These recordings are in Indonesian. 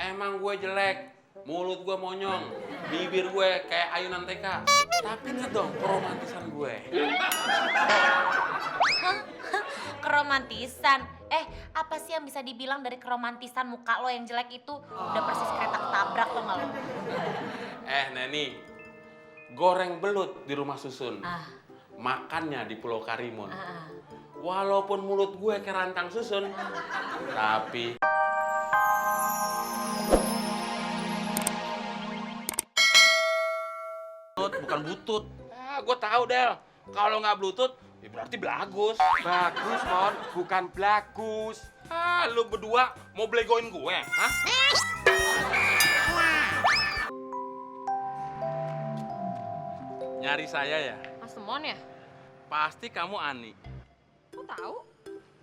emang gue jelek, mulut gue monyong, bibir gue kayak ayunan TK. Tapi lihat dong keromantisan gue. Keromantisan? Apa sih yang bisa dibilang dari keromantisan muka lo yang jelek itu? Udah persis kereta ketabrak lo nggak lo? Neni, goreng belut di rumah Susun. Ah. Makannya di Pulau Karimun. Walaupun mulut gue kayak rantang susun, tapi bukan butut. Gue tahu Del. Kalau nggak bluetooth, ya berarti belagus. Bagus, Mon. Bukan blagus. Lu berdua mau belegoin gue, hah? Nyari saya ya? Mas Temon ya? Pasti kamu Ani. Kok tahu?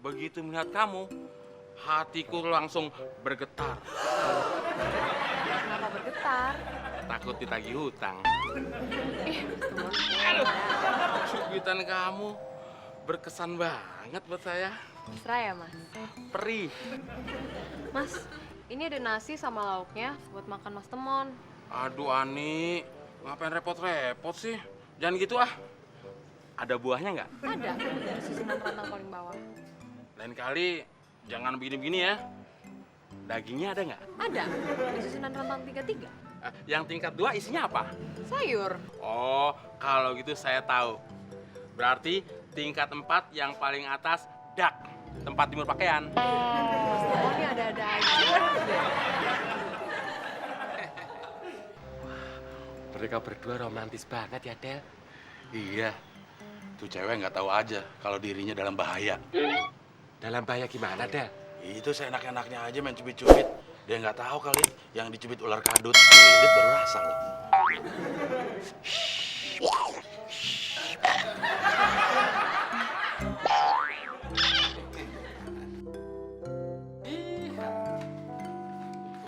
Begitu melihat kamu, hatiku langsung bergetar. Kenapa bergetar? Takut ditagih hutang. Ih, Mas Temon. Cubitan kamu berkesan banget buat saya. Mesra ya, Mas? Perih. Mas, ini ada nasi sama lauknya buat makan Mas Temon. Aduh Ani, ngapain repot-repot sih? Jangan gitu ah. Ada buahnya nggak? Ada, di susunan rantang paling bawah. Lain kali jangan begini-begini ya. Dagingnya ada nggak? Ada, di susunan rantang 33. Yang tingkat 2 isinya apa? Sayur. Oh, kalau gitu saya tahu. Berarti tingkat 4 yang paling atas dak, tempat jemur pakaian. Mas Temon ini ada-ada aja. Mereka berdua romantis banget ya, Del. Iya, tuh cewek nggak tahu aja kalau dirinya dalam bahaya. Dalam bahaya gimana, Del? Itu seenak-enaknya aja main cubit-cubit. Dia nggak tahu kali yang dicubit ular kadut, dililit baru rasa loh.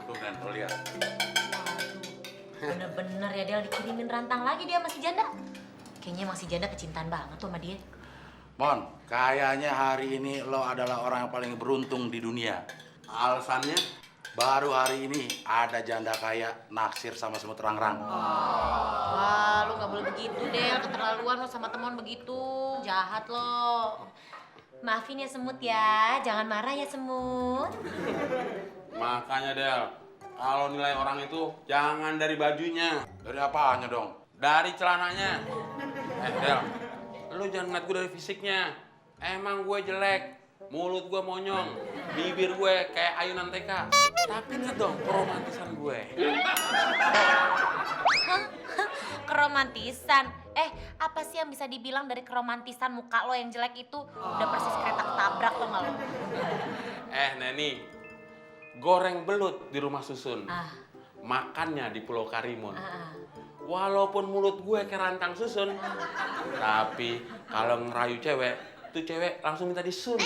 Tuh kan, lo lihat. Bener-bener ya Del, dikirimin rantang lagi dia sama si janda. Kayaknya emang si janda kecintaan banget tuh sama dia. Mon, kayaknya hari ini lo adalah orang yang paling beruntung di dunia. Alasannya, baru hari ini ada janda kaya naksir sama semut rangrang. Wah, lu gak boleh begitu Del, keterlaluan lo sama temen begitu. Jahat lo. Maafin ya Semut ya, jangan marah ya Semut. Makanya Del, kalau nilai orang itu jangan dari bajunya, Dari apanya dong? dari celananya. Del, lu jangan ngeliat gue dari fisiknya. Emang gue jelek, mulut gue monyong, bibir gue kayak ayunan TK. Tapi lihat dong keromantisan gue. Keromantisan? Apa sih yang bisa dibilang dari keromantisan muka lo yang jelek itu? Udah persis kereta ketabrak lo nggak lo? Neni, goreng belut di rumah Susun. Ah. Makannya di Pulau Karimun. Walaupun mulut gue kayak rantang susun, tapi kalau ngerayu cewek, tuh cewek langsung minta disun.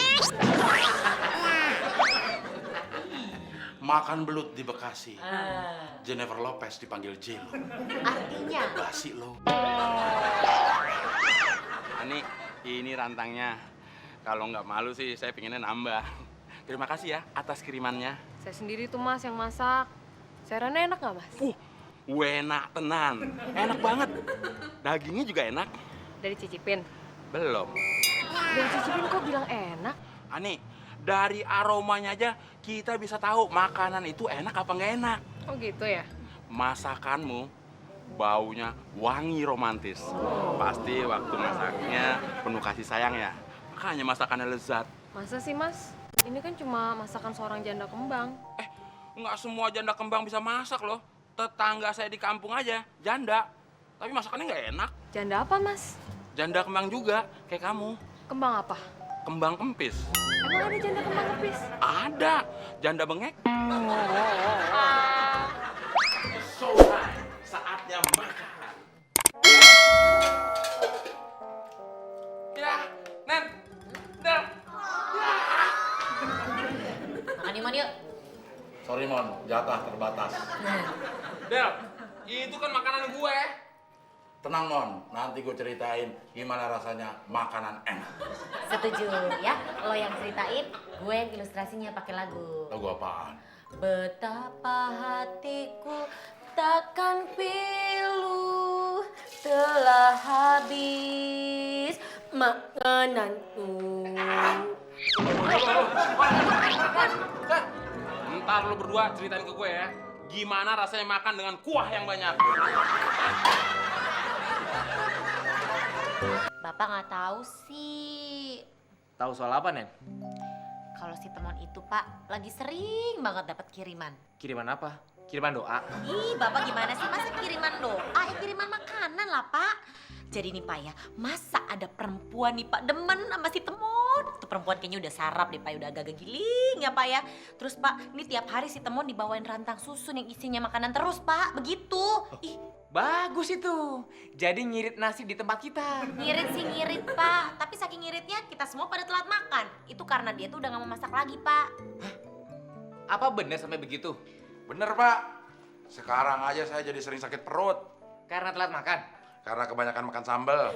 Makan belut di Bekasi. Jennifer Lopez dipanggil J-Lo. Artinya? Basi lo. Ani, ini rantangnya. Kalau nggak malu sih, saya pinginnya nambah. Terima kasih ya atas kirimannya. Saya sendiri tuh Mas yang masak. Sayurannya enak nggak Mas? Enak tenan. Enak banget. Dagingnya juga enak. Dari cicipin. Belum. Dari cicipin kok bilang enak? Ani, dari aromanya aja kita bisa tahu makanan itu enak apa nggak enak. Oh gitu ya? Masakanmu baunya wangi romantis. Pasti waktu masaknya penuh kasih sayang ya. Makanya masakannya lezat. Masa sih Mas? Ini kan cuma masakan seorang janda kembang. Nggak semua janda kembang bisa masak loh. Tetangga saya di kampung aja, janda. Tapi masakannya nggak enak. Janda apa Mas? Janda kembang juga, kayak kamu. Kembang apa? Kembang kempis. Emang ada janda kembang kepis? Ada, janda bengek. So, saatnya makan. Ya, Nen. Del. Makan yuk, Man, yuk. Sorry Mon, jatah terbatas. Del, itu kan makanan gue. Tenang Mon, nanti gue ceritain gimana rasanya makanan enak. Setuju ya, lo yang ceritain, gue yang ilustrasinya pakai lagu. Lagu apaan? Betapa hatiku takkan pilu, telah habis makananku. Ntar lu berdua ceritain ke gue ya, gimana rasanya makan dengan kuah yang banyak. Bapak nggak tahu sih. Tahu soal apa, Nen? Kalau si Temon itu Pak lagi sering banget dapat kiriman. Kiriman apa? Kiriman doa. Ih, Bapak gimana sih? Masa kiriman doa? Kiriman makanan lah, Pak. Jadi nih Pak ya, masa ada perempuan nih Pak demen sama si Temon? Itu perempuan kayaknya udah sarap deh Pak, udah agak-agak giling ya Pak ya. Terus Pak, ini tiap hari si Temon dibawain rantang susun yang isinya makanan terus Pak, begitu. Ih, Bagus itu. Jadi ngirit nasi di tempat kita. ngirit sih ngirit Pak, tapi saking ngiritnya kita semua pada telat makan. Itu karena dia tuh udah gak mau masak lagi Pak. Apa bener sampai begitu? Bener, Pak. Sekarang aja saya jadi sering sakit perut. Karena telat makan. Karena kebanyakan makan sambal.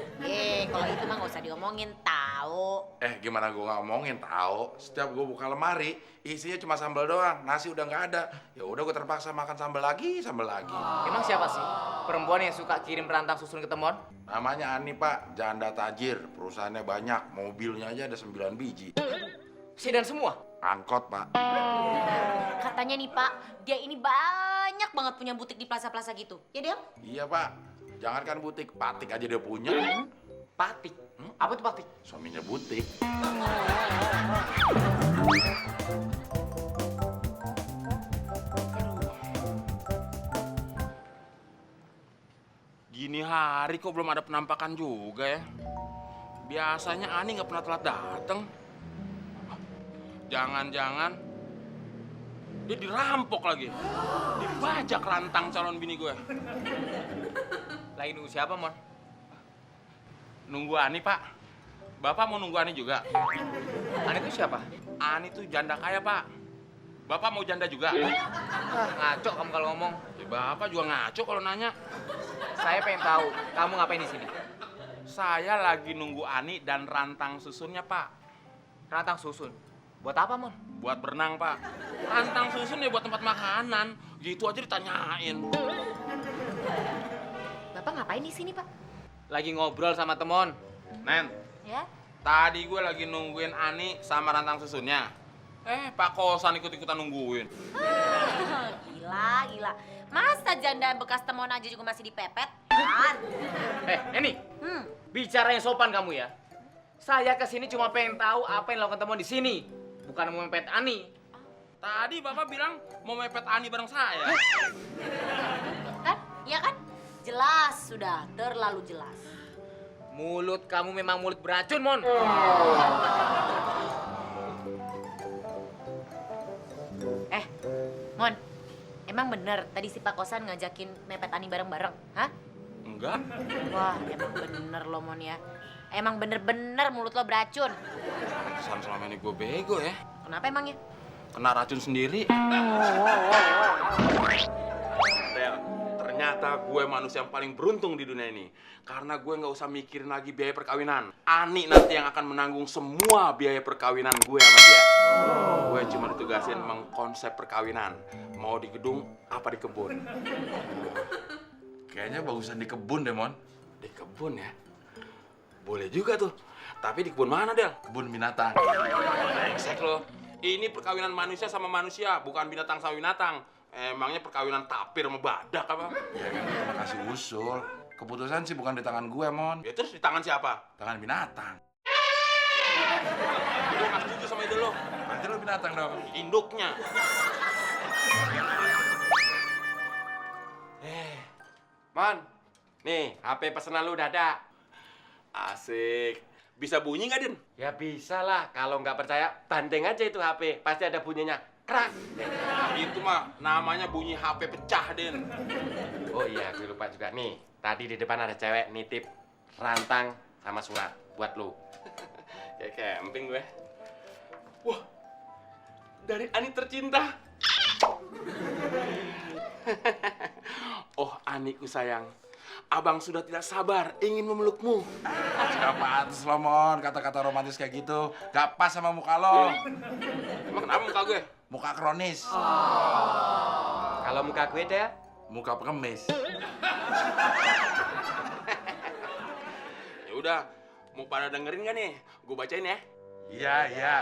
Kalau itu mah gak usah diomongin, tahu. Gimana gue nggak ngomongin tahu? Setiap gue buka lemari, isinya cuma sambal doang. Nasi udah nggak ada. Ya udah gue terpaksa makan sambal lagi, sambal lagi. Emang siapa sih perempuan yang suka kirim rantang susun ke Temon? Namanya Ani, Pak. Janda tajir. Perusahaannya banyak. Mobilnya aja ada 9 biji. Sedan semua? Angkot, Pak. Katanya nih Pak, dia ini banyak banget punya butik di plaza-plaza gitu. Ya Del? Iya, Pak. Jangankan butik, patik aja dia punya. Patik. Apa tuh patik? Suaminya butik. Gini hari kok belum ada penampakan juga ya. Biasanya Ani nggak pernah telat dateng. Jangan-jangan dia dirampok lagi. Dibajak rantang calon bini gue. Lagi nunggu siapa, Mon? Nunggu Ani, Pak. Bapak mau nunggu Ani juga? Ani itu siapa? Ani tuh janda kaya, Pak. Bapak mau janda juga? Ngaco kamu kalau ngomong. Ya, Bapak juga ngaco kalau nanya. Saya pengen tahu, kamu ngapain di sini? Saya lagi nunggu Ani dan rantang susunnya, Pak. Rantang susun. Buat apa, Mon? Buat berenang, Pak. Rantang susun ya buat tempat makanan. Gitu aja ditanyain. Bapak ngapain di sini Pak? Lagi ngobrol sama Temon. Nen, Ya? tadi gue lagi nungguin Ani sama rantang susunnya. Pak kosan ikut-ikutan nungguin. Gila. Masa janda bekas Temon aja juga masih dipepet? Kan? Eni, bicara yang sopan kamu ya. Saya kesini cuma pengen tahu apa yang dilakukan Temon di sini, bukan mau mepet Ani. Tadi Bapak bilang mau mepet Ani bareng saya. Kan? Iya kan? Jelas sudah, terlalu jelas. Mulut kamu memang mulut beracun, Mon. Mon, emang bener tadi si Pak Kosan ngajakin mepet Ani bareng-bareng? Hah? Enggak. Wah, emang bener lo Mon ya. Emang bener-bener mulut lo beracun. San selama ini gue bego ya. Kenapa emangnya? Kena racun sendiri. Del, ternyata gue manusia yang paling beruntung di dunia ini. Karena gue nggak usah mikirin lagi biaya perkawinan. Ani nanti yang akan menanggung semua biaya perkawinan gue sama dia. Gue cuma ditugasin mengkonsep perkawinan. Mau di gedung apa di kebun. Kayaknya bagusan di kebun deh, Mon. Di kebun ya? Boleh juga tuh. Tapi di kebun mana, Del? Kebun binatang. Brengsek lo. Ini perkawinan manusia sama manusia, bukan binatang sama binatang. Emangnya perkawinan tapir sama badak apa? Ya kan kita kasih usul. Keputusan sih bukan di tangan gue, Mon. Ya terus di tangan siapa? Tangan binatang. Gue nggak setuju sama ide lo. Berarti lo binatang dong. Induknya. Mon, nih HP pesanan lu udah ada. Asik. Bisa bunyi nggak, Din? Ya bisa lah, kalau nggak percaya bandeng aja itu HP, pasti ada bunyinya. Krak. Itu mah namanya bunyi HP pecah, Din. Oh iya, gue lupa juga nih. Tadi di depan ada cewek nitip rantang sama surat buat lu. Kayak camping gue. Wah, dari Ani tercinta. Oh, Aniku sayang. abang sudah tidak sabar ingin memelukmu. Gak pantas lo, Mon, kata-kata romantis kayak gitu. Gak pas sama muka lo. Emang kenapa muka gue? Muka kronis. Kalau muka gue deh, Muka pengemis. Ya udah, mau pada dengerin gak nih? Gue bacain ya. Iya, iya.